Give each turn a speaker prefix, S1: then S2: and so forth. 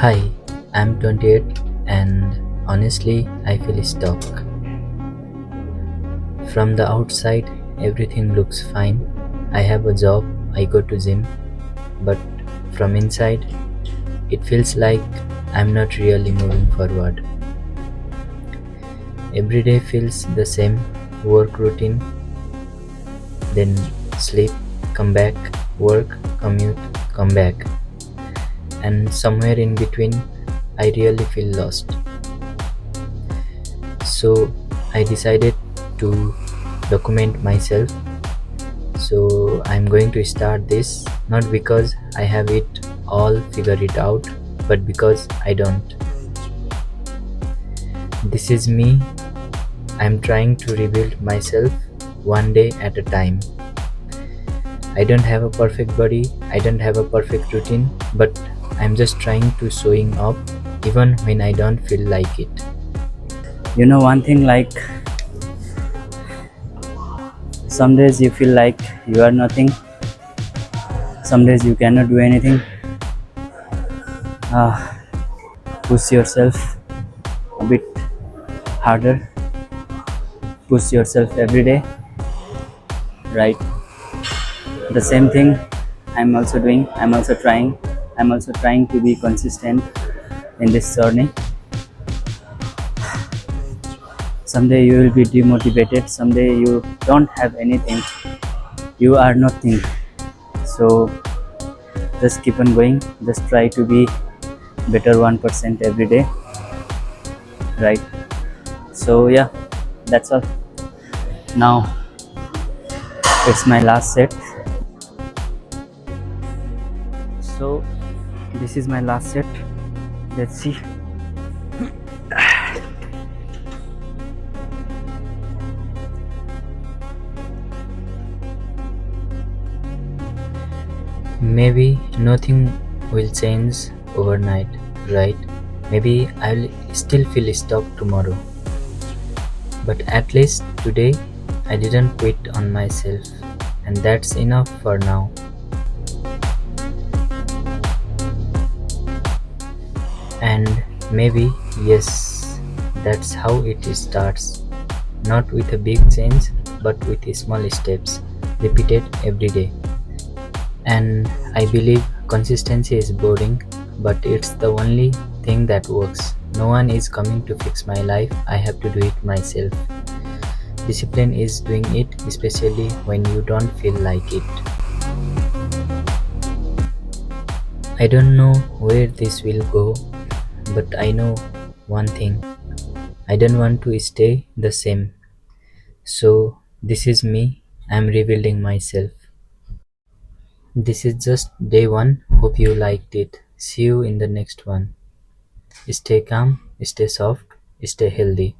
S1: Hi, I'm 28 and honestly, I feel stuck. From the outside, everything looks fine. I have a job, I go to gym, but from inside, it feels like I'm not really moving forward. Every day feels the same work routine, then sleep, come back, work, commute, come back, and somewhere in between, I really feel lost. So I decided to document myself. So I'm going to start this not because I have it all figured it out, but because I don't. This is me. I'm trying to rebuild myself one day at a time. I don't have a perfect body, I don't have a perfect routine, but I'm just trying to showing up even when I don't feel like it.
S2: One thing, like some days you feel like you are nothing, some days you cannot do anything. uh, Push yourself a bit harder, push yourself every day, right? The same thing I'm also doing, I'm also trying to be consistent in this journey. Someday you will be demotivated, someday you don't have anything, you are nothing. So just keep on going, just try to be better 1% every day, right? So yeah, that's all. Now it's my last set. So this is my last set. Let's see.
S1: Maybe nothing will change overnight, right? Maybe I'll still feel stuck tomorrow. But at least today I didn't quit on myself, and that's enough for now. And maybe, yes, that's how it starts. Not with a big change, but with small steps, repeated every day. And I believe consistency is boring, but it's the only thing that works. No one is coming to fix my life, I have to do it myself. Discipline is doing it, especially when you don't feel like it. I don't know where this will go, but I know one thing. I don't want to stay the same. So, this is me. I'm rebuilding myself. This is just day one. Hope you liked it. See you in the next one. Stay calm, stay soft, stay healthy.